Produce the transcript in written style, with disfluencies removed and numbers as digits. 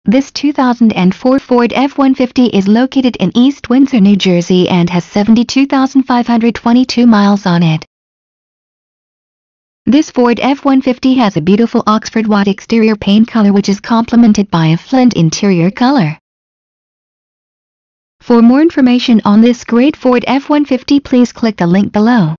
This 2004 Ford F-150 is located in East Windsor, New Jersey and has 72,522 miles on it. This Ford F-150 has a beautiful Oxford white exterior paint color which is complemented by a flint interior color. For more information on this great Ford F-150, please click the link below.